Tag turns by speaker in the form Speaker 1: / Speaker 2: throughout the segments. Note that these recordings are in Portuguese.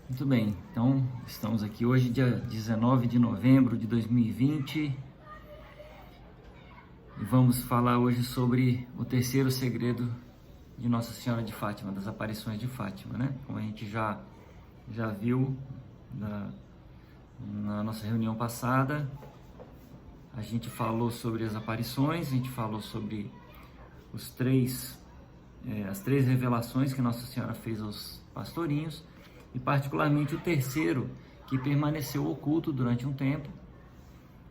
Speaker 1: Muito bem, então estamos aqui hoje, dia 19 de novembro de 2020, e vamos falar hoje sobre o terceiro segredo de Nossa Senhora de Fátima, das aparições de Fátima, né? Como a gente já viu na nossa reunião passada, a gente falou sobre as aparições, a gente falou sobre as três revelações que Nossa Senhora fez aos pastorinhos, e particularmente o terceiro, que permaneceu oculto durante um tempo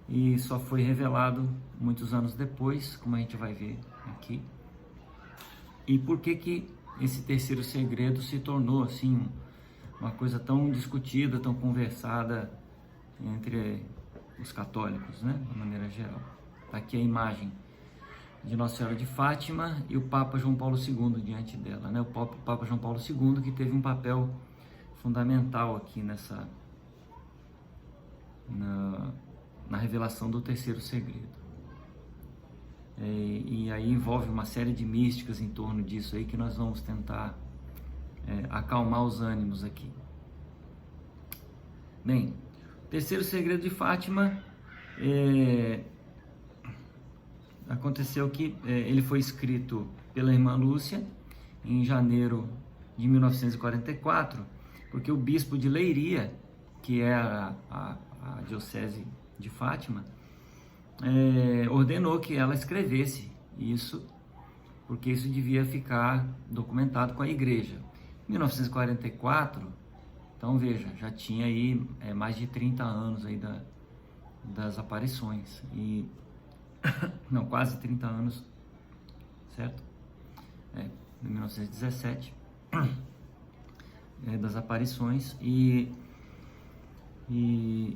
Speaker 1: e só foi revelado muitos anos depois, como a gente vai ver aqui. E por que esse terceiro segredo se tornou assim uma coisa tão discutida, tão conversada entre os católicos, né, de maneira geral. Tá aqui a imagem de Nossa Senhora de Fátima e o Papa João Paulo II diante dela, né? O Papa João Paulo II, que teve um papel fundamental aqui na revelação do terceiro segredo. E aí envolve uma série de místicas em torno disso aí que nós vamos tentar acalmar os ânimos aqui. Bem, o terceiro segredo de Fátima aconteceu que ele foi escrito pela irmã Lúcia em janeiro de 1944, porque o bispo de Leiria, que era a diocese de Fátima, ordenou que ela escrevesse isso, porque isso devia ficar documentado com a igreja. Em 1944, então veja, já tinha aí mais de 30 anos aí das aparições, não, quase 30 anos, certo? Em 1917, das aparições, e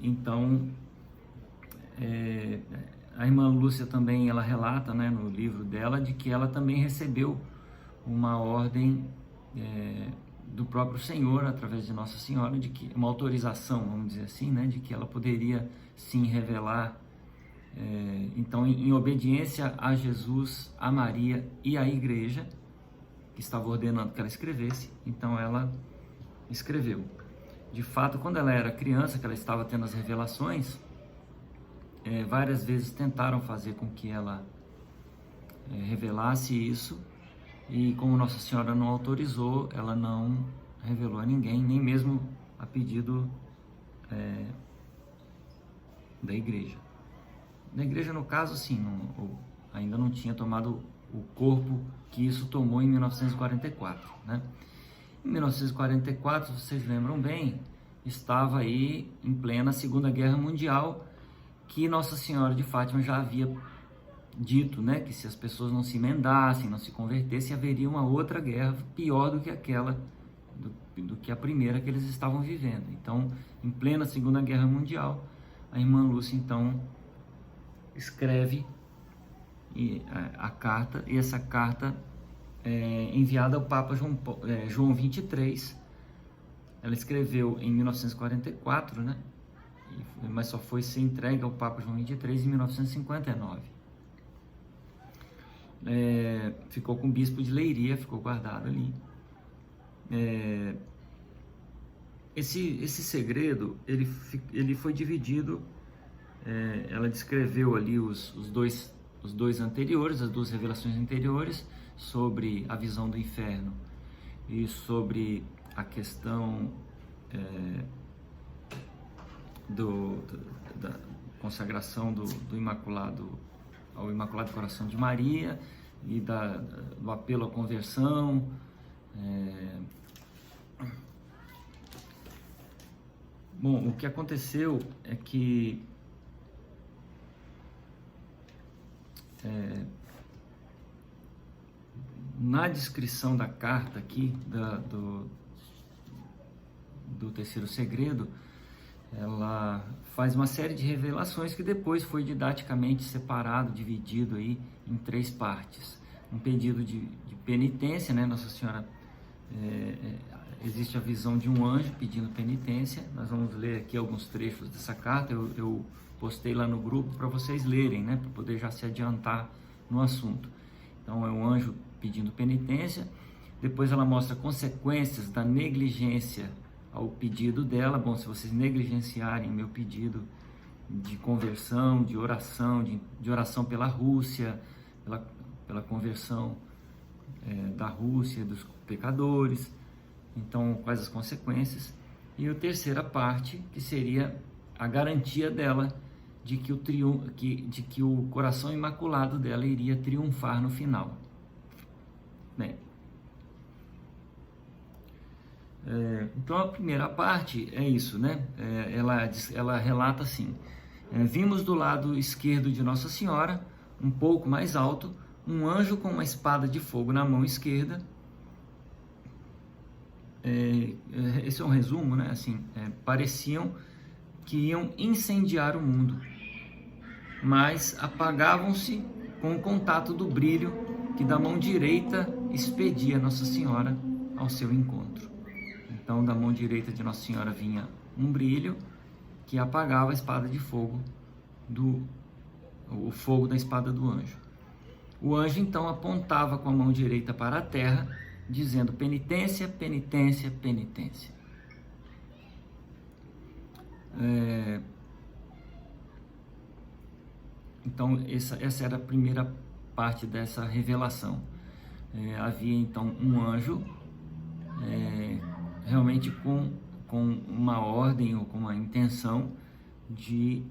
Speaker 1: então a irmã Lúcia também, ela relata, né, no livro dela, de que ela também recebeu uma ordem do próprio Senhor, através de Nossa Senhora, de que uma autorização, vamos dizer assim, né, de que ela poderia sim revelar. Então, em obediência a Jesus, a Maria e à Igreja, que estava ordenando que ela escrevesse, então ela escreveu. De fato, quando ela era criança, que ela estava tendo as revelações, várias vezes tentaram fazer com que ela revelasse isso, e como Nossa Senhora não autorizou, ela não revelou a ninguém, nem mesmo a pedido da Igreja. Na igreja, no caso, assim, ainda não tinha tomado o corpo que isso tomou em 1944, né? Em 1944, vocês lembram bem, estava aí em plena Segunda Guerra Mundial, que Nossa Senhora de Fátima já havia dito, né, que se as pessoas não se emendassem, não se convertessem, haveria uma outra guerra pior do que aquela, do que a primeira que eles estavam vivendo. Então, em plena Segunda Guerra Mundial, a irmã Lúcia, então, escreve a carta, e essa carta é enviada ao Papa João 23. Ela escreveu em 1944, né? Mas só foi ser entregue ao Papa João 23 em 1959. Ficou com o bispo de Leiria, ficou guardado ali. Esse segredo, ele foi dividido. Ela descreveu ali os dois anteriores, as duas revelações anteriores, sobre a visão do inferno e sobre a questão da consagração do Imaculado ao Imaculado Coração de Maria, e do apelo à conversão. Bom, o que aconteceu é que na descrição da carta aqui, do terceiro segredo, ela faz uma série de revelações que depois foi didaticamente separado, dividido aí em 3 partes. Um pedido de penitência, né? Nossa Senhora, existe a visão de um anjo pedindo penitência. Nós vamos ler aqui alguns trechos dessa carta. Eu postei lá no grupo para vocês lerem, né, para poder já se adiantar no assunto. Então, é um anjo pedindo penitência. Depois ela mostra consequências da negligência ao pedido dela. Bom, se vocês negligenciarem meu pedido de conversão, de oração, de oração pela Rússia, pela conversão da Rússia, dos pecadores, então quais as consequências? E a terceira parte, que seria a garantia dela de que o coração imaculado dela iria triunfar no final. Bem, então a primeira parte é isso, né? Ela relata assim: vimos do lado esquerdo de Nossa Senhora, um pouco mais alto, um anjo com uma espada de fogo na mão esquerda. Esse é um resumo, né? Assim, pareciam que iam incendiar o mundo, mas apagavam-se com o contato do brilho que da mão direita expedia Nossa Senhora ao seu encontro. Então, da mão direita de Nossa Senhora vinha um brilho que apagava a espada de fogo, o fogo da espada do anjo. O anjo então apontava com a mão direita para a terra, dizendo: penitência, penitência, penitência. Então, essa era a primeira parte dessa revelação. Havia então um anjo, realmente com uma ordem ou com uma intenção de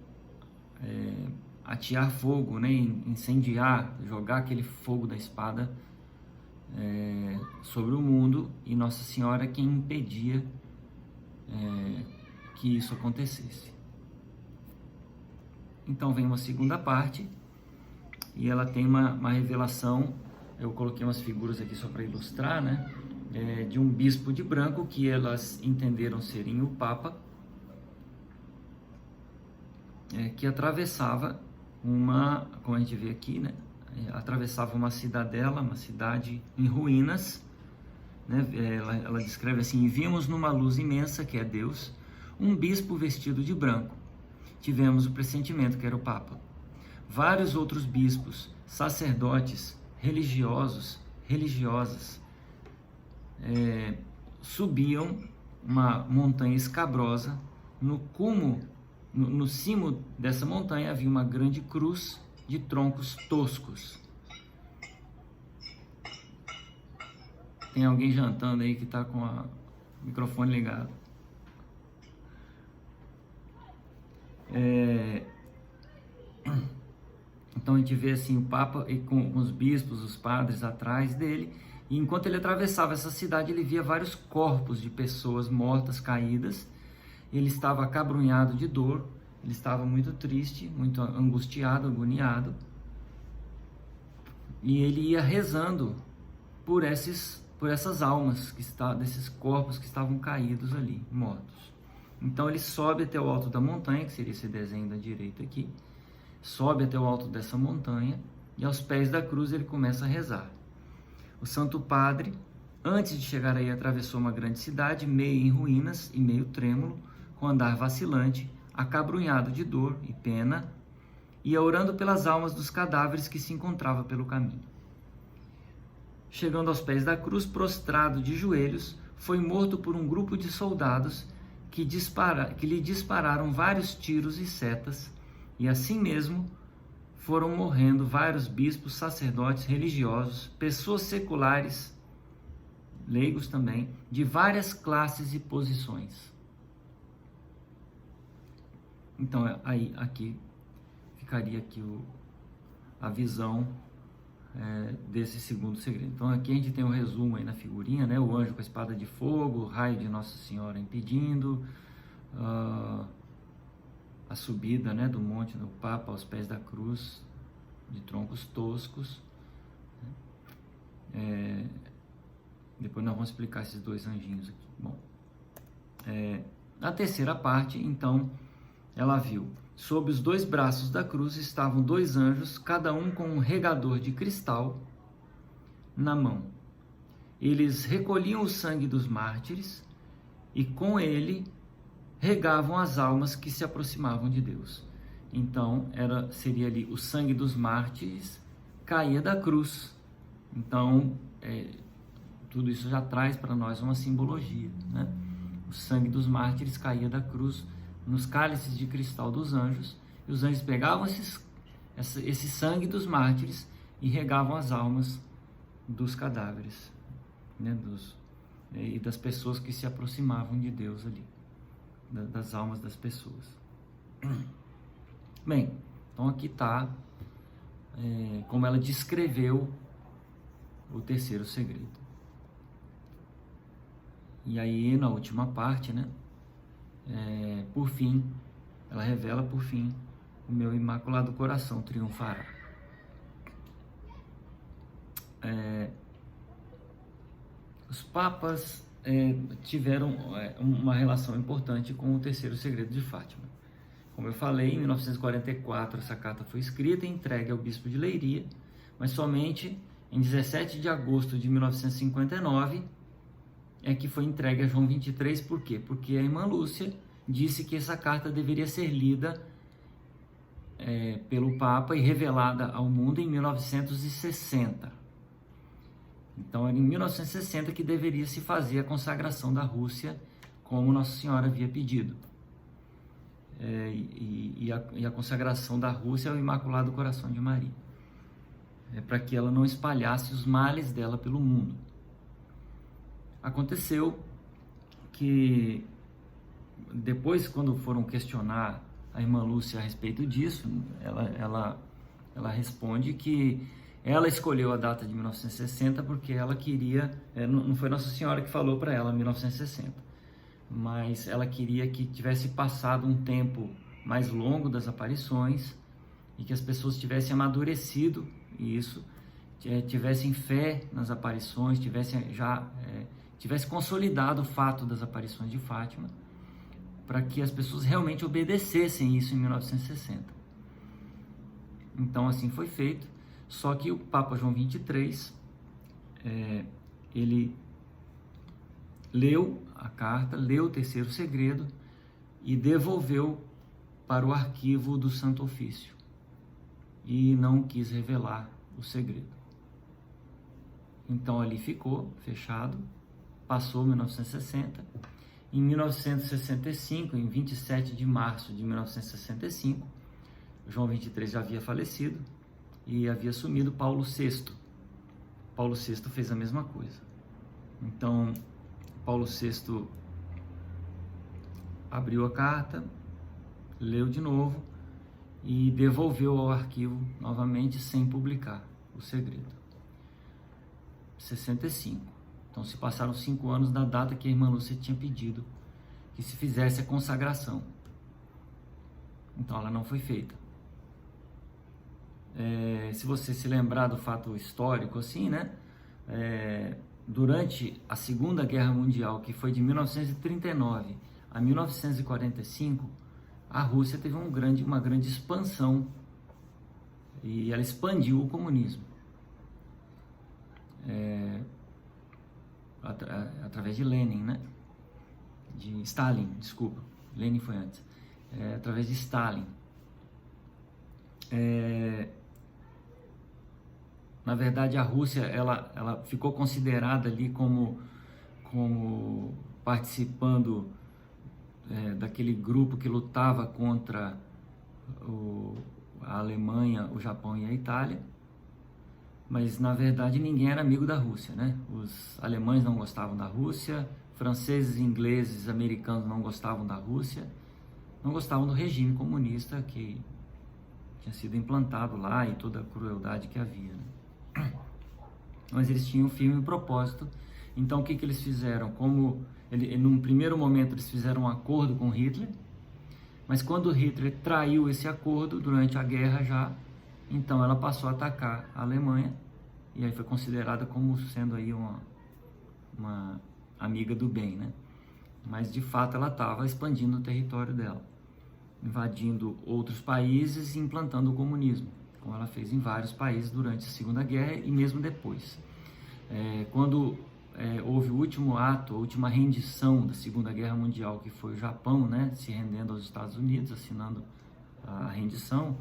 Speaker 1: atear fogo, né? Incendiar, jogar aquele fogo da espada sobre o mundo, e Nossa Senhora quem impedia que isso acontecesse. Então vem uma segunda parte, e ela tem uma revelação. Eu coloquei umas figuras aqui só para ilustrar, né? De um bispo de branco, que elas entenderam serem o Papa, que atravessava como a gente vê aqui, né? Atravessava uma cidadela, uma cidade em ruínas, né? Ela descreve assim: vimos numa luz imensa, que é Deus, um bispo vestido de branco. Tivemos o pressentimento que era o Papa. Vários outros bispos, sacerdotes, religiosas, subiam uma montanha escabrosa. No cimo dessa montanha havia uma grande cruz de troncos toscos. Tem alguém jantando aí que está com o microfone ligado. Então a gente vê assim o Papa com os bispos, os padres atrás dele, e enquanto ele atravessava essa cidade, ele via vários corpos de pessoas mortas, caídas. Ele estava acabrunhado de dor, ele estava muito triste, muito angustiado, agoniado, e ele ia rezando por essas almas desses corpos que estavam caídos ali, mortos. Então ele sobe até o alto da montanha, que seria esse desenho da direita aqui, sobe até o alto dessa montanha, e aos pés da cruz ele começa a rezar. O Santo Padre, antes de chegar aí, atravessou uma grande cidade, meio em ruínas e meio trêmulo, com andar vacilante, acabrunhado de dor e pena, ia orando pelas almas dos cadáveres que se encontravam pelo caminho. Chegando aos pés da cruz, prostrado de joelhos, foi morto por um grupo de soldados que lhe dispararam vários tiros e setas, e assim mesmo foram morrendo vários bispos, sacerdotes, religiosos, pessoas seculares, leigos também, de várias classes e posições. Então aqui ficaria aqui a visão desse segundo segredo. Então aqui a gente tem um resumo aí na figurinha, né? O anjo com a espada de fogo, o raio de Nossa Senhora impedindo, a subida, né, do monte do Papa aos pés da cruz, de troncos toscos. Depois nós vamos explicar esses dois anjinhos aqui. Bom, na terceira parte, então, ela viu: sob os dois braços da cruz estavam dois anjos, cada um com um regador de cristal na mão. Eles recolhiam o sangue dos mártires e com ele regavam as almas que se aproximavam de Deus. Então, seria ali o sangue dos mártires caía da cruz. Então, tudo isso já traz para nós uma simbologia, né? O sangue dos mártires caía da cruz nos cálices de cristal dos anjos, e os anjos pegavam esse sangue dos mártires e regavam as almas dos cadáveres, né, e das pessoas que se aproximavam de Deus ali, das almas das pessoas. Bem, então aqui está como ela descreveu o terceiro segredo. E aí, na última parte, né, por fim, ela revela, por fim, o meu imaculado coração triunfará. Os papas tiveram uma relação importante com o terceiro segredo de Fátima. Como eu falei, em 1944 essa carta foi escrita e entregue ao bispo de Leiria, mas somente em 17 de agosto de 1959 é que foi entregue a João 23. Por quê? Porque a irmã Lúcia disse que essa carta deveria ser lida pelo Papa e revelada ao mundo em 1960. Então era em 1960 que deveria se fazer a consagração da Rússia, como Nossa Senhora havia pedido. E a consagração da Rússia ao Imaculado Coração de Maria, para que ela não espalhasse os males dela pelo mundo. Aconteceu que depois, quando foram questionar a irmã Lúcia a respeito disso, ela responde que ela escolheu a data de 1960 porque ela queria, não foi Nossa Senhora que falou para ela 1960, mas ela queria que tivesse passado um tempo mais longo das aparições e que as pessoas tivessem amadurecido isso, tivessem fé nas aparições, tivesse consolidado o fato das aparições de Fátima, para que as pessoas realmente obedecessem isso em 1960. Então assim foi feito, só que o Papa João 23, ele leu a carta, leu o terceiro segredo e devolveu para o arquivo do Santo Ofício e não quis revelar o segredo. Então ali ficou fechado, passou 1960. Em 1965, em 27 de março de 1965, João 23 já havia falecido e havia assumido Paulo VI. Paulo VI fez a mesma coisa. Então, Paulo VI abriu a carta, leu de novo e devolveu ao arquivo novamente sem publicar o segredo. 65. Então se passaram 5 anos da data que a irmã Lúcia tinha pedido que se fizesse a consagração. Então ela não foi feita. Se você se lembrar do fato histórico assim, né? Durante a Segunda Guerra Mundial, que foi de 1939 a 1945, a Rússia teve uma grande expansão e ela expandiu o comunismo através de Lenin, né? De Stalin, desculpa, Lenin foi antes, através de Stalin. Na verdade, a Rússia ela ficou considerada ali como participando daquele grupo que lutava contra a Alemanha, o Japão e a Itália, mas na verdade ninguém era amigo da Rússia, né? Os alemães não gostavam da Rússia, franceses, ingleses, americanos não gostavam da Rússia, não gostavam do regime comunista que tinha sido implantado lá e toda a crueldade que havia, né? Mas eles tinham um firme propósito. Então o que eles fizeram? Num primeiro momento eles fizeram um acordo com Hitler, mas quando Hitler traiu esse acordo durante a guerra então ela passou a atacar a Alemanha e aí foi considerada como sendo aí uma amiga do bem, né? Mas de fato ela estava expandindo o território dela, invadindo outros países e implantando o comunismo, como ela fez em vários países durante a Segunda Guerra e mesmo depois. Quando houve o último ato, a última rendição da Segunda Guerra Mundial, que foi o Japão, né, se rendendo aos Estados Unidos, assinando a rendição,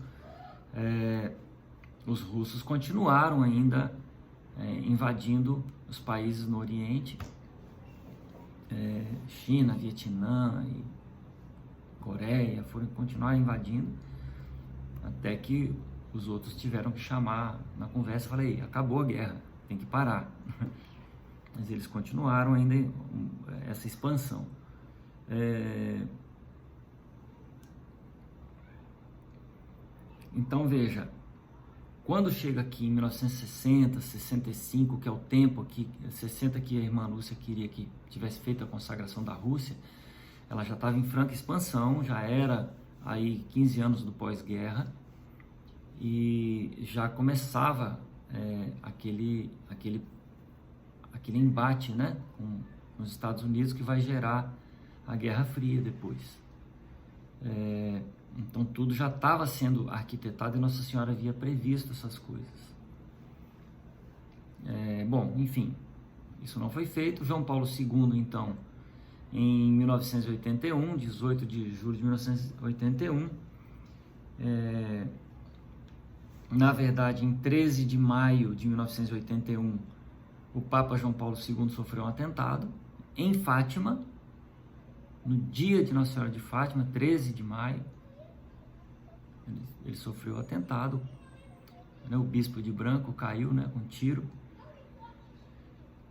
Speaker 1: os russos continuaram ainda invadindo os países no Oriente, China, Vietnã e Coreia foram continuar invadindo, até que os outros tiveram que chamar na conversa. Falei, acabou a guerra, tem que parar. Mas eles continuaram ainda essa expansão. Então veja, quando chega aqui em 1960, 65, que é o tempo aqui, 60 que a irmã Lúcia queria que tivesse feito a consagração da Rússia, ela já estava em franca expansão, já era aí 15 anos do pós-guerra, e já começava aquele embate, né, com os Estados Unidos, que vai gerar a Guerra Fria depois. Então tudo já estava sendo arquitetado e Nossa Senhora havia previsto essas coisas. Bom, enfim, isso não foi feito. João Paulo II, então, em 1981, 18 de julho de 1981, na verdade, em 13 de maio de 1981, o Papa João Paulo II sofreu um atentado em Fátima, no dia de Nossa Senhora de Fátima, 13 de maio, ele sofreu um atentado, né? O bispo de branco caiu, né, com um tiro.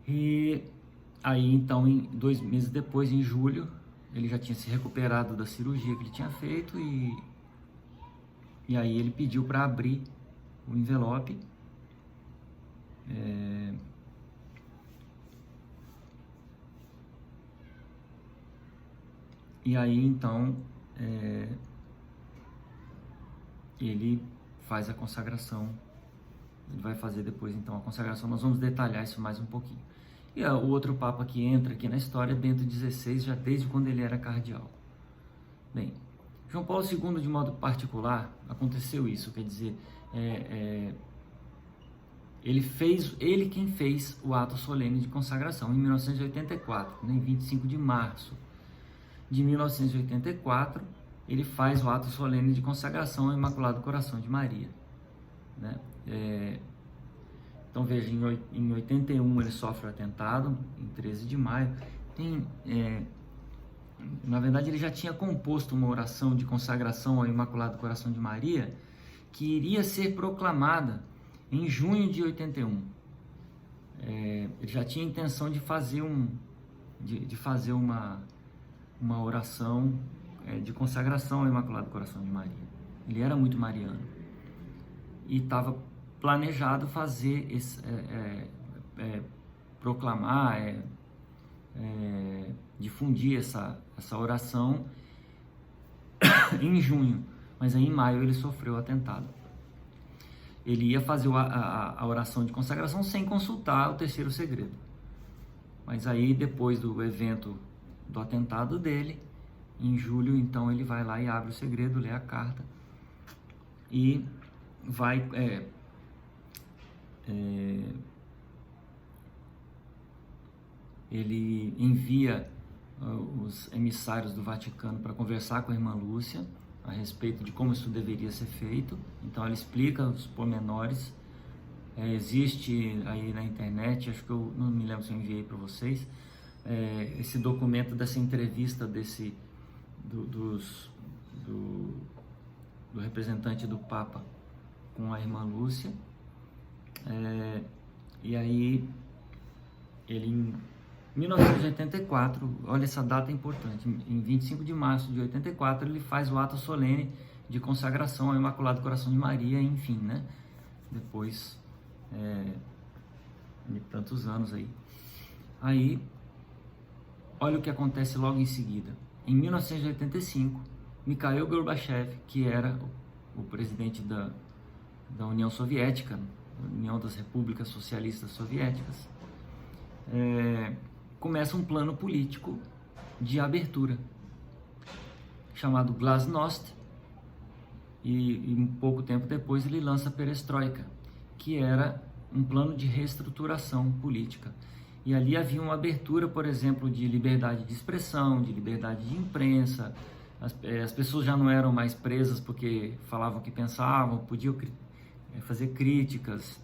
Speaker 1: E aí, então, 2 meses depois, em julho, ele já tinha se recuperado da cirurgia que ele tinha feito e aí ele pediu para abrir o envelope. E aí, então, ele faz a consagração. Ele vai fazer depois, então, a consagração. Nós vamos detalhar isso mais um pouquinho. E o outro Papa que entra aqui na história é Bento XVI, já desde quando ele era cardeal. Bem, João Paulo II, de modo particular, aconteceu isso, quer dizer, ele quem fez o ato solene de consagração em 1984, em 25 de março de 1984, ele faz o ato solene de consagração ao Imaculado Coração de Maria, né? Então veja, em 81 ele sofre o atentado, em 13 de maio. Na verdade, ele já tinha composto uma oração de consagração ao Imaculado Coração de Maria, que iria ser proclamada em junho de 81. Ele já tinha a intenção de fazer uma oração de consagração ao Imaculado Coração de Maria. Ele era muito mariano e estava planejado fazer proclamar, difundir essa oração em junho, mas aí em maio ele sofreu o atentado. Ele ia fazer a oração de consagração sem consultar o terceiro segredo, mas aí depois do evento do atentado dele, em julho, então ele vai lá e abre o segredo, lê a carta e vai ele envia os emissários do Vaticano para conversar com a irmã Lúcia a respeito de como isso deveria ser feito. Então ela explica os pormenores. Existe aí na internet, acho que eu não me lembro se eu enviei para vocês, esse documento dessa entrevista do representante do Papa com a irmã Lúcia. E aí ele, em 1984, olha essa data importante, em 25 de março de 84, ele faz o ato solene de consagração ao Imaculado Coração de Maria, enfim, né? Depois de tantos anos aí. Aí, olha o que acontece logo em seguida. Em 1985, Mikhail Gorbachev, que era o presidente da União Soviética, União das Repúblicas Socialistas Soviéticas, começa um plano político de abertura, chamado Glasnost, e um pouco tempo depois ele lança a Perestroika, que era um plano de reestruturação política. E ali havia uma abertura, por exemplo, de liberdade de expressão, de liberdade de imprensa. As pessoas já não eram mais presas porque falavam o que pensavam, podiam fazer críticas.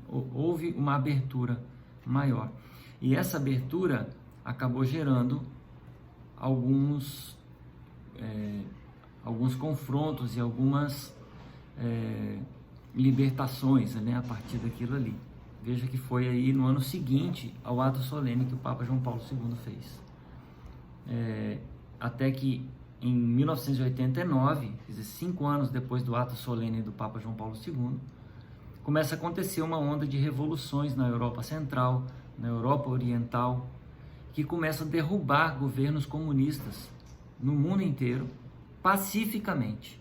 Speaker 1: Houve uma abertura maior. E essa abertura acabou gerando alguns confrontos e algumas libertações, né, a partir daquilo ali. Veja que foi aí no ano seguinte ao ato solene que o Papa João Paulo II fez. Até que em 1989, quer dizer, 5 anos depois do ato solene do Papa João Paulo II, começa a acontecer uma onda de revoluções na Europa Central, na Europa Oriental, que começa a derrubar governos comunistas no mundo inteiro, pacificamente.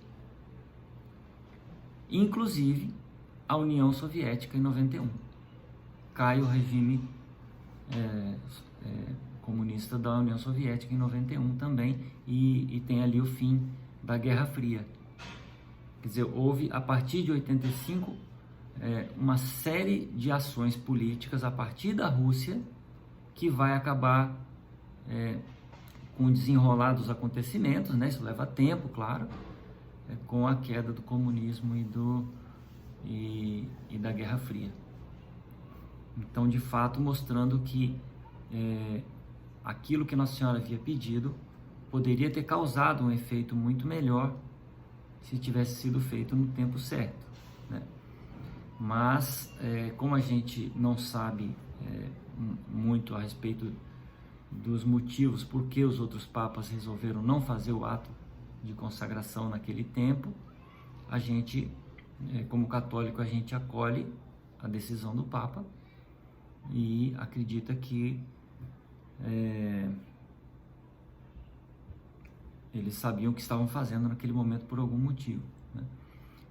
Speaker 1: Inclusive a União Soviética em 91. Cai o regime comunista da União Soviética em 91 também, e tem ali o fim da Guerra Fria. Quer dizer, houve, a partir de 85, uma série de ações políticas a partir da Rússia, que vai acabar com o desenrolar dos acontecimentos, né? Isso leva tempo, claro, com a queda do comunismo e da Guerra Fria. Então, de fato, mostrando que aquilo que Nossa Senhora havia pedido poderia ter causado um efeito muito melhor se tivesse sido feito no tempo certo, né? Mas, como a gente não sabe muito a respeito dos motivos por que os outros papas resolveram não fazer o ato de consagração naquele tempo, a gente, como católico, a gente acolhe a decisão do Papa e acredita que eles sabiam o que estavam fazendo naquele momento por algum motivo, né?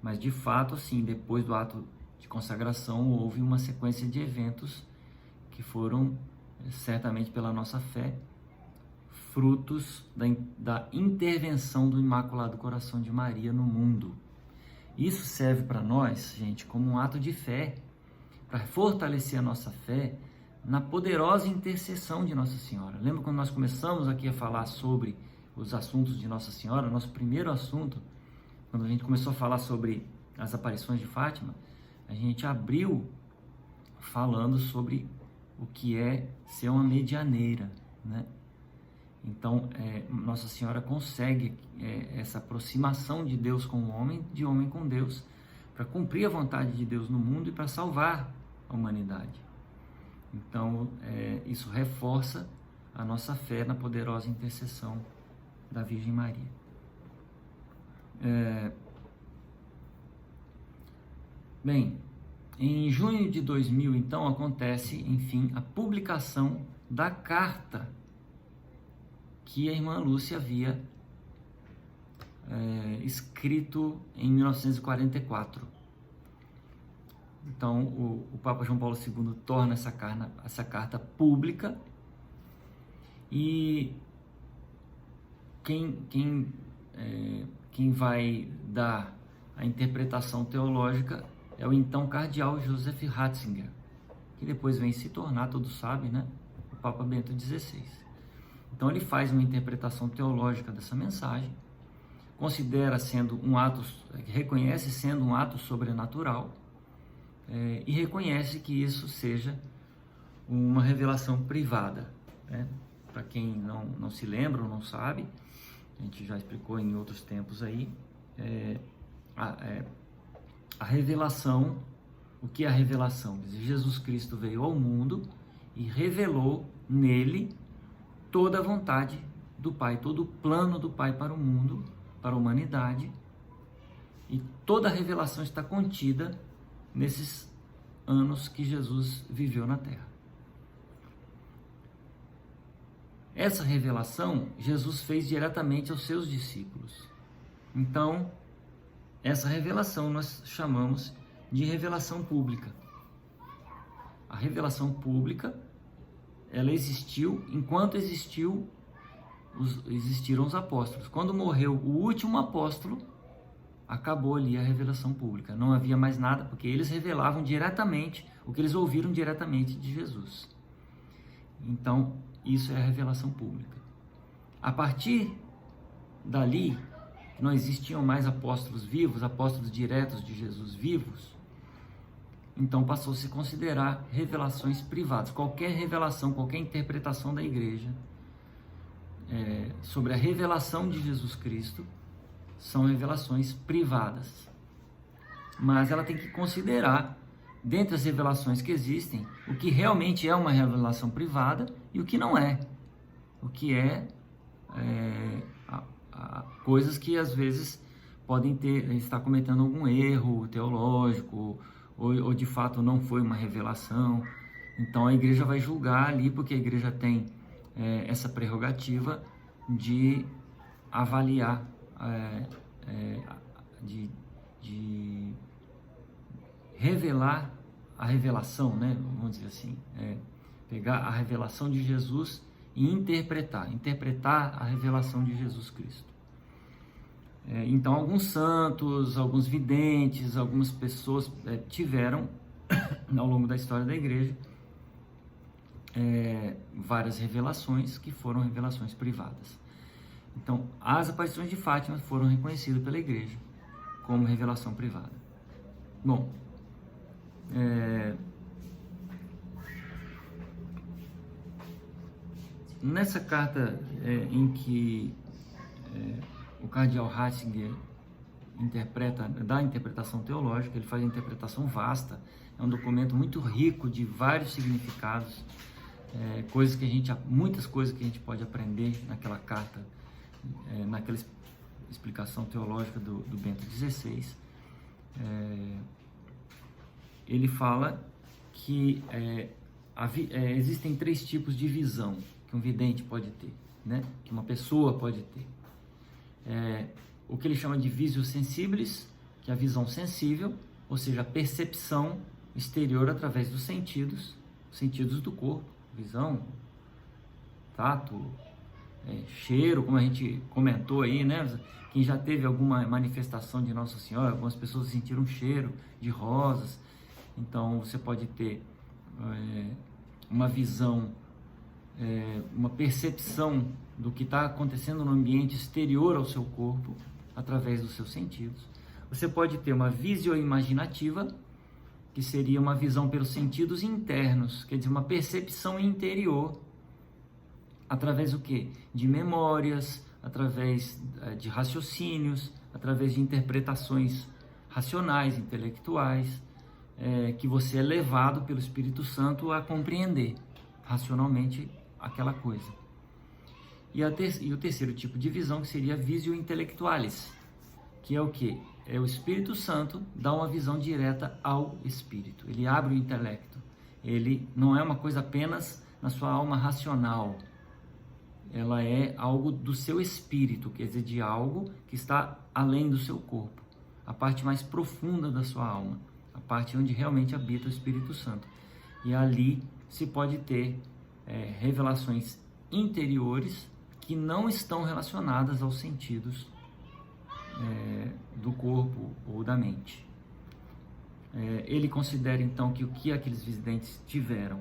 Speaker 1: Mas de fato, assim, depois do ato de consagração, houve uma sequência de eventos que foram, certamente pela nossa fé, frutos da intervenção do Imaculado Coração de Maria no mundo. Isso serve para nós, gente, como um ato de fé, para fortalecer a nossa fé na poderosa intercessão de Nossa Senhora. Lembra quando nós começamos aqui a falar sobre os assuntos de Nossa Senhora? Nosso primeiro assunto, quando a gente começou a falar sobre as aparições de Fátima, a gente abriu falando sobre o que é ser uma medianeira, né? Então, Nossa Senhora consegue essa aproximação de Deus com o homem, de homem com Deus, para cumprir a vontade de Deus no mundo e para salvar a humanidade. Então, isso reforça a nossa fé na poderosa intercessão da Virgem Maria. Bem, em junho de 2000, então, acontece, enfim, a publicação da carta que a irmã Lúcia havia escrito em 1944. Então, o Papa João Paulo II torna essa carta pública, e quem vai dar a interpretação teológica é o então cardeal Joseph Ratzinger, que depois vem se tornar, todos sabem, né, o Papa Bento XVI. Então ele faz uma interpretação teológica dessa mensagem, reconhece sendo um ato sobrenatural, e reconhece que isso seja uma revelação privada, né? Para quem não se lembra ou não sabe, a gente já explicou em outros tempos aí, a revelação. O que é a revelação? Jesus Cristo veio ao mundo e revelou nele toda a vontade do Pai, todo o plano do Pai para o mundo, para a humanidade, e toda a revelação está contida nesses anos que Jesus viveu na Terra. Essa revelação Jesus fez diretamente aos seus discípulos. Então, essa revelação nós chamamos de revelação pública. A revelação pública, ela existiu enquanto existiram os apóstolos. Quando morreu o último apóstolo, acabou ali a revelação pública. Não havia mais nada, porque eles revelavam diretamente o que eles ouviram diretamente de Jesus. Então, isso é a revelação pública. A partir dali, não existiam mais apóstolos vivos, apóstolos diretos de Jesus vivos, então passou a se considerar revelações privadas. Qualquer revelação, qualquer interpretação da igreja sobre a revelação de Jesus Cristo são revelações privadas. Mas ela tem que considerar, dentre as revelações que existem, o que realmente é uma revelação privada e o que não é. O que coisas que às vezes podem estar cometendo algum erro teológico, ou de fato não foi uma revelação. Então a igreja vai julgar ali, porque a igreja tem essa prerrogativa de avaliar, de revelar a revelação, né? Vamos dizer assim, pegar a revelação de Jesus e interpretar a revelação de Jesus Cristo. Então, alguns santos, alguns videntes, algumas pessoas tiveram, ao longo da história da igreja, várias revelações que foram revelações privadas. Então, as aparições de Fátima foram reconhecidas pela igreja como revelação privada. Bom, nessa carta em que o cardeal Ratzinger dá a interpretação teológica, ele faz a interpretação vasta, é um documento muito rico de vários significados, muitas coisas que a gente pode aprender naquela carta, naquela explicação teológica do Bento XVI. Ele fala que existem 3 tipos de visão que um vidente pode ter, né? Que uma pessoa pode ter. O que ele chama de visio sensibilis, que é a visão sensível, ou seja, a percepção exterior através dos sentidos do corpo, visão, tato, cheiro, como a gente comentou aí, né? Quem já teve alguma manifestação de Nossa Senhora, algumas pessoas sentiram cheiro de rosas. Então você pode ter uma visão, uma percepção do que está acontecendo no ambiente exterior ao seu corpo, através dos seus sentidos. Você pode ter uma visio imaginativa, que seria uma visão pelos sentidos internos, quer dizer, uma percepção interior, através do quê? De memórias, através de raciocínios, através de interpretações racionais, intelectuais, que você é levado pelo Espírito Santo a compreender racionalmente aquela coisa. E o terceiro tipo de visão, que seria a visio intellectualis, que é o quê? O Espírito Santo dá uma visão direta ao Espírito. Ele abre o intelecto. Ele não é uma coisa apenas na sua alma racional. Ela é algo do seu espírito, quer dizer, de algo que está além do seu corpo. A parte mais profunda da sua alma. A parte onde realmente habita o Espírito Santo. E ali se pode ter revelações interiores que não estão relacionadas aos sentidos do corpo ou da mente. Ele considera então que o que aqueles videntes tiveram,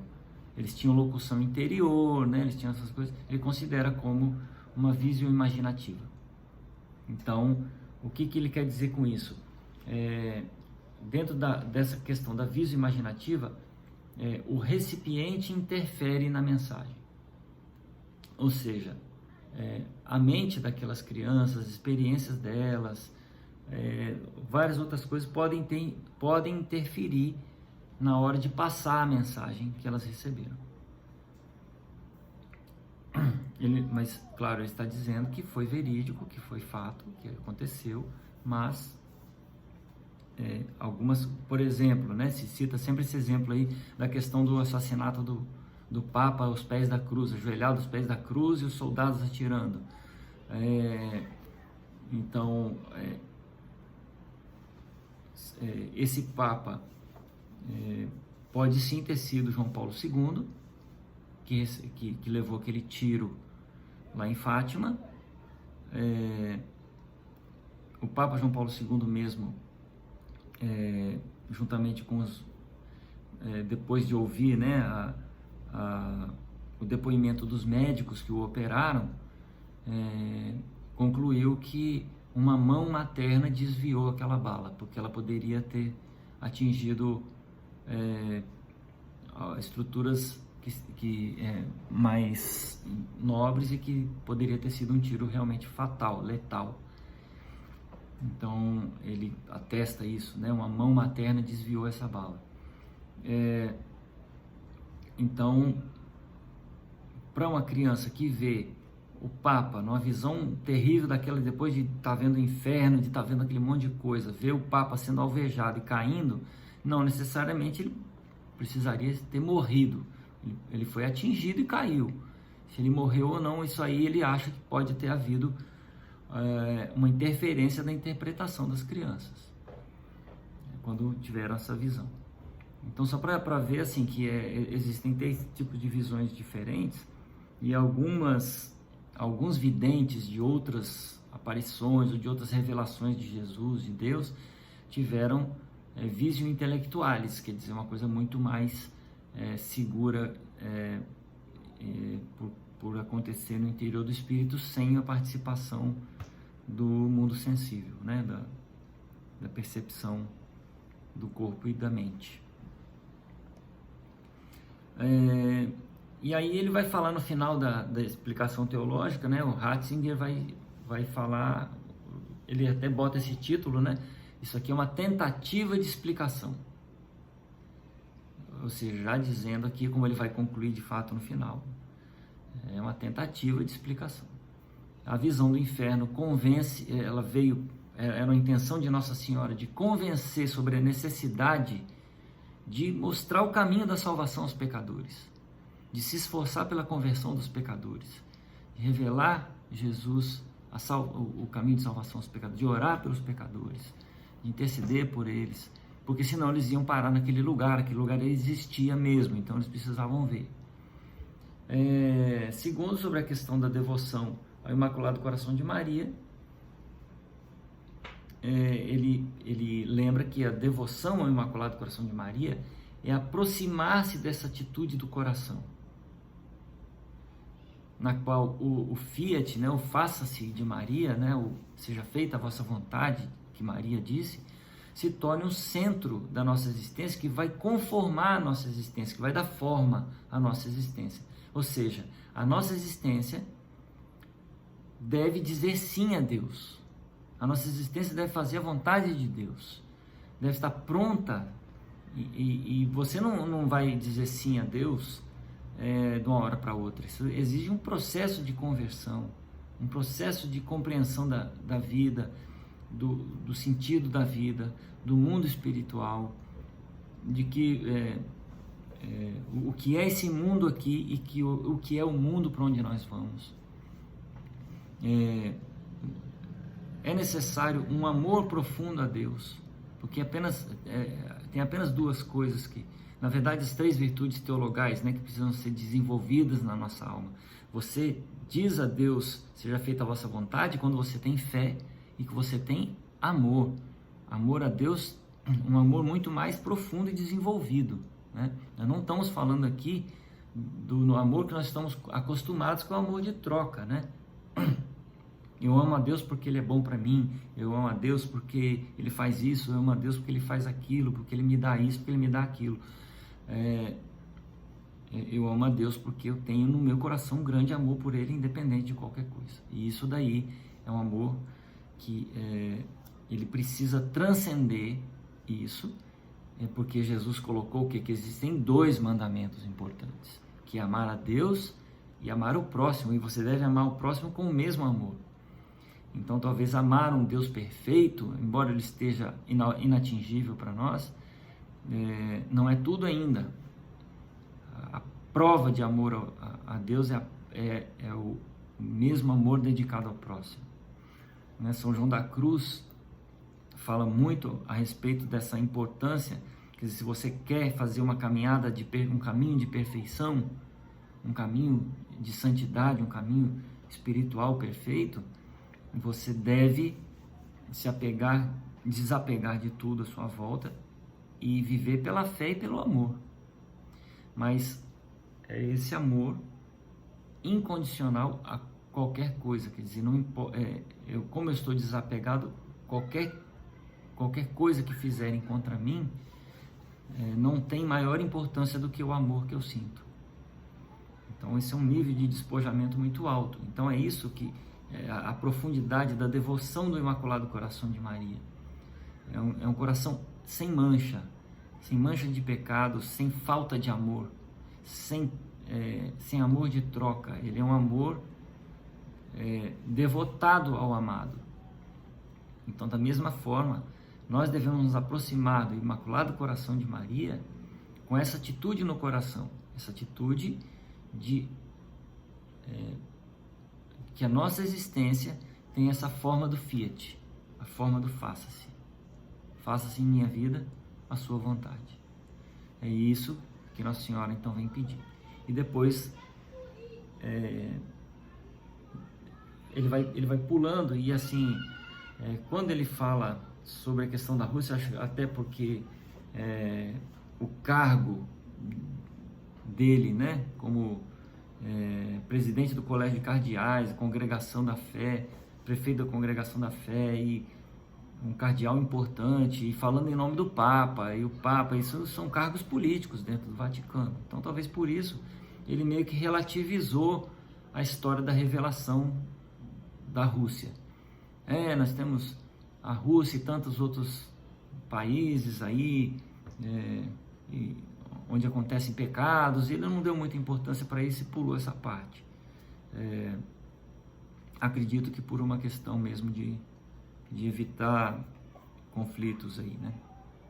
Speaker 1: eles tinham locução interior, né? Eles tinham essas coisas, ele considera como uma visão imaginativa. Então, o que ele quer dizer com isso? Dentro dessa questão da visão imaginativa, o recipiente interfere na mensagem. Ou seja, a mente daquelas crianças, as experiências delas, várias outras coisas podem interferir na hora de passar a mensagem que elas receberam. Mas, claro, ele está dizendo que foi verídico, que foi fato, que aconteceu, mas algumas, por exemplo, né, se cita sempre esse exemplo aí da questão do assassinato do Papa aos pés da cruz, ajoelhado aos pés da cruz e os soldados atirando. Então, esse Papa pode sim ter sido João Paulo II, que levou aquele tiro lá em Fátima. O Papa João Paulo II mesmo, juntamente com depois de ouvir, né, o depoimento dos médicos que o operaram, concluiu que uma mão materna desviou aquela bala, porque ela poderia ter atingido estruturas mais nobres e que poderia ter sido um tiro realmente fatal, letal. Então ele atesta isso, né? Uma mão materna desviou essa bala. Então, para uma criança que vê o Papa numa visão terrível daquela, depois de estar vendo o inferno, de estar vendo aquele monte de coisa, ver o Papa sendo alvejado e caindo, não necessariamente ele precisaria ter morrido. Ele foi atingido e caiu. Se ele morreu ou não, isso aí ele acha que pode ter havido uma interferência da interpretação das crianças quando tiveram essa visão. Então, só para ver assim que existem 3 tipos de visões diferentes, e alguns videntes de outras aparições ou de outras revelações de Jesus, de Deus, tiveram visio intelectualis, quer dizer, uma coisa muito mais segura por acontecer no interior do espírito, sem a participação do mundo sensível, né? da percepção do corpo e da mente. E aí ele vai falar no final da explicação teológica, né? O Ratzinger vai falar, ele até bota esse título, né? Isso aqui é uma tentativa de explicação. Ou seja, já dizendo aqui como ele vai concluir de fato no final. É uma tentativa de explicação. A visão do inferno convence, era uma intenção de Nossa Senhora de convencer sobre a necessidade de mostrar o caminho da salvação aos pecadores, de se esforçar pela conversão dos pecadores, de revelar Jesus, o caminho de salvação aos pecadores, de orar pelos pecadores, de interceder por eles, porque senão eles iam parar naquele lugar, aquele lugar existia mesmo, então eles precisavam ver. Segundo, sobre a questão da devoção ao Imaculado Coração de Maria, ele lembra que a devoção ao Imaculado Coração de Maria é aproximar-se dessa atitude do coração, na qual o fiat, né, o faça-se de Maria, né, o seja feita a vossa vontade, que Maria disse, se torne o centro da nossa existência, que vai conformar a nossa existência, que vai dar forma à nossa existência. Ou seja, a nossa existência deve dizer sim a Deus. A nossa existência deve fazer a vontade de Deus, deve estar pronta, e você não vai dizer sim a Deus de uma hora para outra. Isso exige um processo de conversão, um processo de compreensão da vida, do sentido da vida, do mundo espiritual, de que o que é esse mundo aqui e o que é o mundo para onde nós vamos. É necessário um amor profundo a Deus, porque tem apenas 2 coisas que, na verdade, as 3 virtudes teologais, né, que precisam ser desenvolvidas na nossa alma. Você diz a Deus, seja feita a vossa vontade, quando você tem fé e que você tem amor. Amor a Deus, um amor muito mais profundo e desenvolvido, né? Nós não estamos falando aqui do amor que nós estamos acostumados com, o amor de troca, né? Eu amo a Deus porque Ele é bom para mim, eu amo a Deus porque Ele faz isso, eu amo a Deus porque Ele faz aquilo, porque Ele me dá isso, porque Ele me dá aquilo. Eu amo a Deus porque eu tenho no meu coração um grande amor por Ele, independente de qualquer coisa. E isso daí é um amor que Ele precisa transcender isso, porque Jesus colocou que existem 2 mandamentos importantes, que é amar a Deus e amar o próximo, e você deve amar o próximo com o mesmo amor. Então, talvez amar um Deus perfeito, embora Ele esteja inatingível para nós, não é tudo ainda. A prova de amor a Deus é o mesmo amor dedicado ao próximo. Né? São João da Cruz fala muito a respeito dessa importância, que se você quer fazer uma caminhada, um caminho de perfeição, um caminho de santidade, um caminho espiritual perfeito, você deve se desapegar de tudo à sua volta e viver pela fé e pelo amor. Mas é esse amor incondicional a qualquer coisa, quer dizer, como eu estou desapegado, qualquer coisa que fizerem contra mim, não tem maior importância do que o amor que eu sinto. Então esse é um nível de despojamento muito alto. Então é isso que a profundidade da devoção do Imaculado Coração de Maria. É um coração sem mancha de pecado, sem falta de amor, sem amor de troca. Ele é um amor devotado ao amado. Então, da mesma forma, nós devemos nos aproximar do Imaculado Coração de Maria com essa atitude no coração, essa atitude de que a nossa existência tem essa forma do fiat, a forma do faça-se. Faça-se em minha vida a sua vontade. É isso que Nossa Senhora então vem pedir. E depois ele vai pulando e assim, quando ele fala sobre a questão da Rússia, acho até porque o cargo dele, né, como presidente do Colégio de Cardeais, Congregação da Fé, prefeito da Congregação da Fé e um cardeal importante, e falando em nome do Papa, e o Papa, isso são cargos políticos dentro do Vaticano. Então talvez por isso ele meio que relativizou a história da revelação da Rússia. Nós temos a Rússia e tantos outros países aí, onde acontecem pecados, e ele não deu muita importância para isso e pulou essa parte. Acredito que por uma questão mesmo de evitar conflitos aí, né?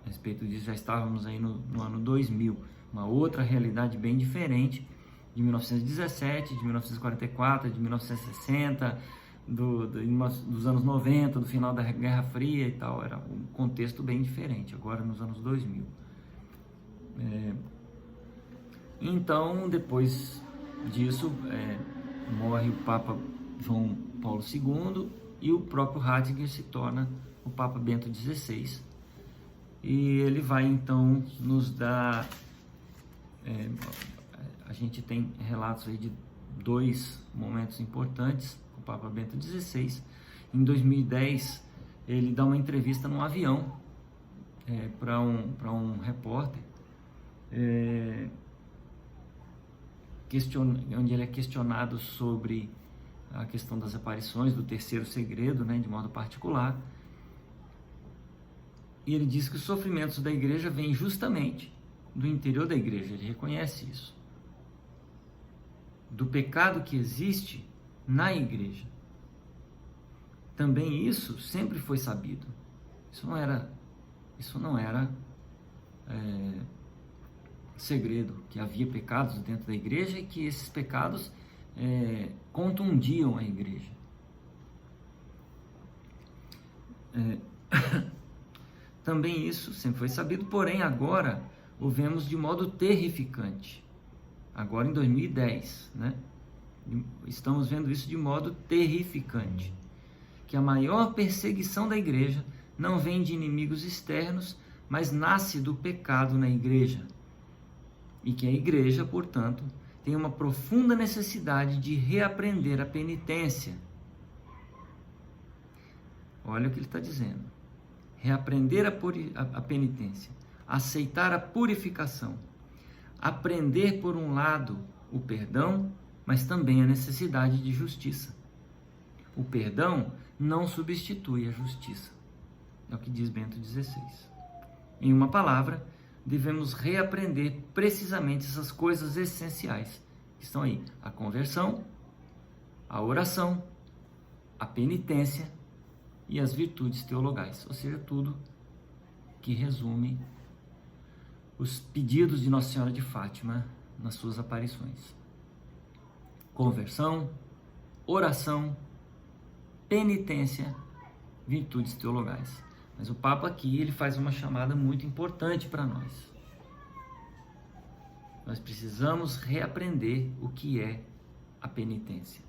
Speaker 1: A respeito disso, já estávamos aí no ano 2000, uma outra realidade bem diferente de 1917, de 1944, de 1960, dos anos 90, do final da Guerra Fria e tal. Era um contexto bem diferente, agora nos anos 2000. Então, depois disso, morre o Papa João Paulo II e o próprio Ratzinger se torna o Papa Bento XVI. E ele vai então nos dar... a gente tem relatos aí de dois momentos importantes com o Papa Bento XVI. Em 2010, ele dá uma entrevista num avião para um repórter, onde ele é questionado sobre a questão das aparições, do terceiro segredo, né, de modo particular. E ele diz que os sofrimentos da igreja vêm justamente do interior da igreja, ele reconhece isso, do pecado que existe na igreja. Também isso sempre foi sabido. Isso não era segredo, que havia pecados dentro da igreja e que esses pecados contundiam a igreja. Também isso sempre foi sabido, porém agora o vemos de modo terrificante. Agora em 2010, né? Estamos vendo isso de modo terrificante. Que a maior perseguição da igreja não vem de inimigos externos, mas nasce do pecado na igreja. E que a igreja, portanto, tem uma profunda necessidade de reaprender a penitência. Olha o que ele está dizendo. Reaprender a penitência, aceitar a purificação, aprender, por um lado, o perdão, mas também a necessidade de justiça. O perdão não substitui a justiça. É o que diz Bento XVI. Em uma palavra, devemos reaprender precisamente essas coisas essenciais, que estão aí: a conversão, a oração, a penitência e as virtudes teologais, ou seja, tudo que resume os pedidos de Nossa Senhora de Fátima nas suas aparições. Conversão, oração, penitência, virtudes teologais. Mas o Papa aqui, ele faz uma chamada muito importante para nós. Nós precisamos reaprender o que é a penitência,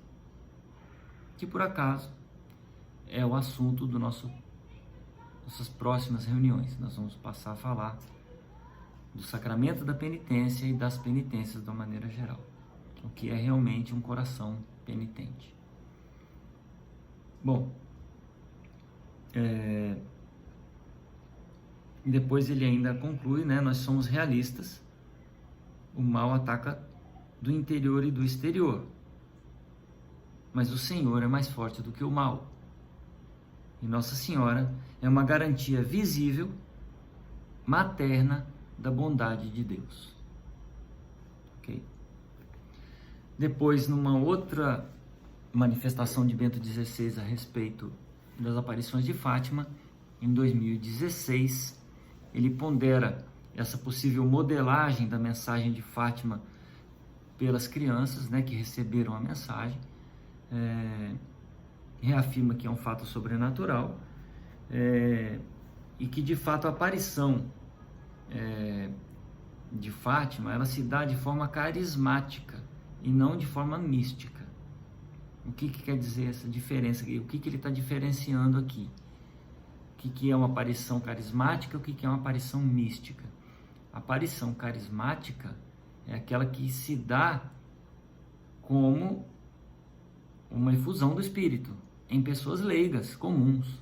Speaker 1: que por acaso é o assunto do nossas próximas reuniões. Nós vamos passar a falar do sacramento da penitência e das penitências de uma maneira geral. O que é realmente um coração penitente. Bom, E depois ele ainda conclui, né? Nós somos realistas. O mal ataca do interior e do exterior. Mas o Senhor é mais forte do que o mal. E Nossa Senhora é uma garantia visível, materna, da bondade de Deus. Ok? Depois, numa outra manifestação de Bento XVI a respeito das aparições de Fátima, em 2016, ele pondera essa possível modelagem da mensagem de Fátima pelas crianças, né, que receberam a mensagem, reafirma que é um fato sobrenatural, e que de fato a aparição de Fátima, ela se dá de forma carismática e não de forma mística. O que quer dizer essa diferença? O que ele está diferenciando aqui? O que é uma aparição carismática? O que é uma aparição mística? A aparição carismática é aquela que se dá como uma efusão do Espírito em pessoas leigas, comuns,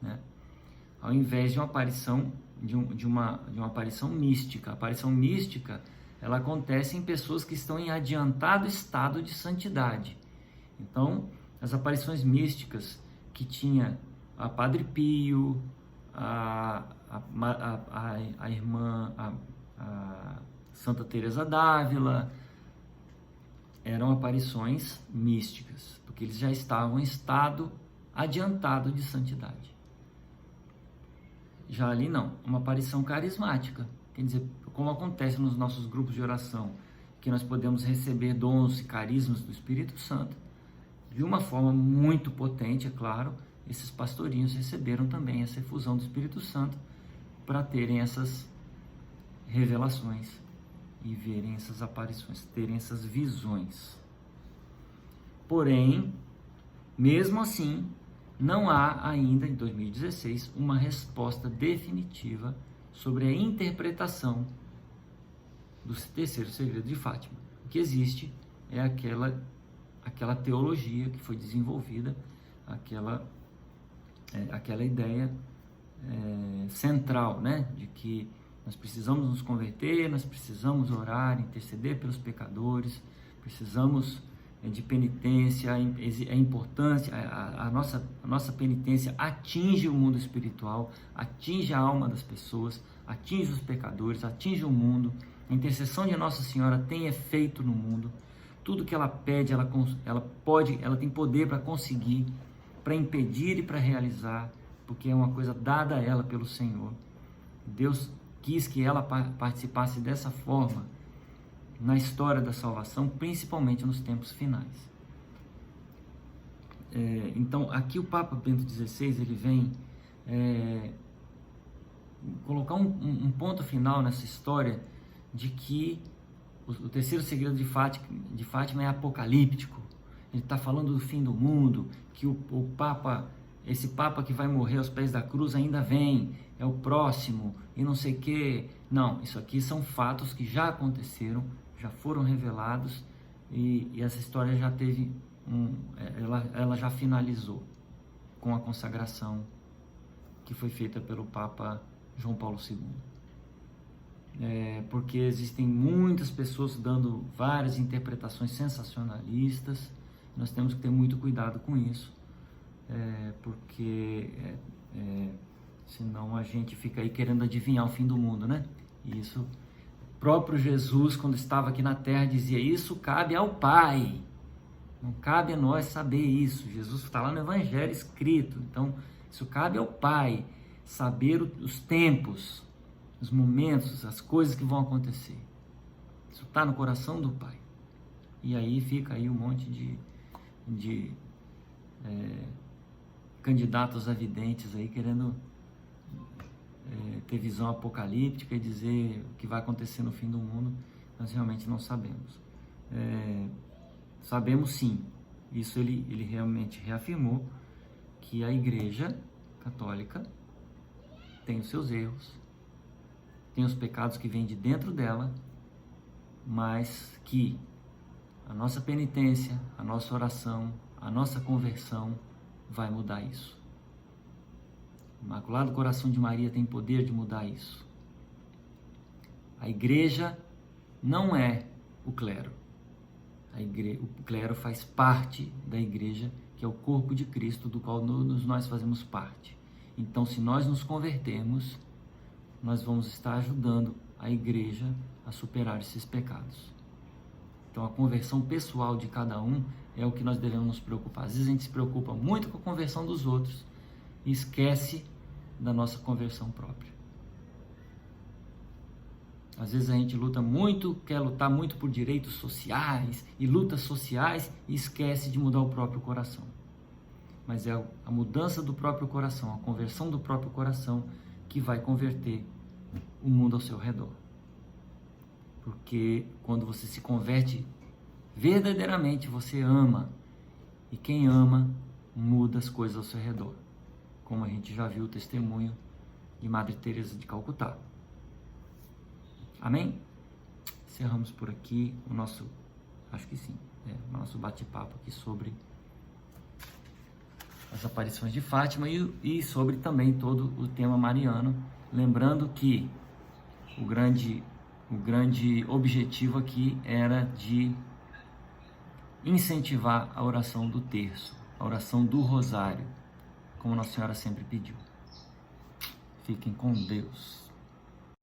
Speaker 1: né? Ao invés de uma aparição de uma aparição mística. A aparição mística, ela acontece em pessoas que estão em adiantado estado de santidade. Então, as aparições místicas que tinha a Padre Pio, a irmã, a Santa Teresa d'Ávila, eram aparições místicas, porque eles já estavam em estado adiantado de santidade. Já ali não, uma aparição carismática, quer dizer, como acontece nos nossos grupos de oração, que nós podemos receber dons e carismas do Espírito Santo, de uma forma muito potente, é claro, esses pastorinhos receberam também essa efusão do Espírito Santo para terem essas revelações e verem essas aparições, terem essas visões. Porém, mesmo assim, não há ainda, em 2016, uma resposta definitiva sobre a interpretação do terceiro segredo de Fátima. O que existe é aquela teologia que foi desenvolvida, aquela ideia central, né, de que nós precisamos nos converter, nós precisamos orar, interceder pelos pecadores, precisamos de penitência, é importante, a nossa penitência atinge o mundo espiritual, atinge a alma das pessoas, atinge os pecadores, atinge o mundo. A intercessão de Nossa Senhora tem efeito no mundo. Tudo que ela pede, ela tem poder para conseguir, para impedir e para realizar, porque é uma coisa dada a ela pelo Senhor. Deus quis que ela participasse dessa forma na história da salvação, principalmente nos tempos finais. Então, aqui o Papa Bento XVI, ele vem colocar um ponto final nessa história de que o terceiro segredo de Fátima é apocalíptico. Ele está falando do fim do mundo, que o Papa, esse Papa que vai morrer aos pés da cruz ainda vem, é o próximo, e não sei o quê. Não, isso aqui são fatos que já aconteceram, já foram revelados, e essa história já teve ela já finalizou com a consagração que foi feita pelo Papa João Paulo II. Porque existem muitas pessoas dando várias interpretações sensacionalistas. Nós temos que ter muito cuidado com isso, porque senão a gente fica aí querendo adivinhar o fim do mundo, né? E isso, o próprio Jesus, quando estava aqui na terra, dizia: isso cabe ao Pai, não cabe a nós saber isso. Jesus está lá no Evangelho escrito. Então, isso cabe ao Pai, saber os tempos, os momentos, as coisas que vão acontecer. Isso está no coração do Pai. E aí fica aí um monte de candidatos a videntes aí querendo ter visão apocalíptica e dizer o que vai acontecer no fim do mundo. Nós realmente não sabemos. Sabemos sim, isso ele realmente reafirmou, que a Igreja Católica tem os seus erros, tem os pecados que vêm de dentro dela, mas que a nossa penitência, a nossa oração, a nossa conversão vai mudar isso. O Imaculado Coração de Maria tem poder de mudar isso. A igreja não é o clero. O clero faz parte da igreja, que é o corpo de Cristo, do qual nós fazemos parte. Então, se nós nos convertermos, nós vamos estar ajudando a igreja a superar esses pecados. Então, a conversão pessoal de cada um é o que nós devemos nos preocupar. Às vezes a gente se preocupa muito com a conversão dos outros e esquece da nossa conversão própria. Às vezes a gente quer lutar muito por direitos sociais e lutas sociais e esquece de mudar o próprio coração. Mas é a mudança do próprio coração, a conversão do próprio coração que vai converter o mundo ao seu redor. Porque quando você se converte, verdadeiramente você ama. E quem ama, muda as coisas ao seu redor. Como a gente já viu o testemunho de Madre Teresa de Calcutá. Amém? Encerramos por aqui o nosso, acho que sim, o nosso bate-papo aqui sobre as aparições de Fátima e sobre também todo o tema mariano. Lembrando que o grande objetivo aqui era de incentivar a oração do terço, a oração do rosário, como Nossa Senhora sempre pediu. Fiquem com Deus.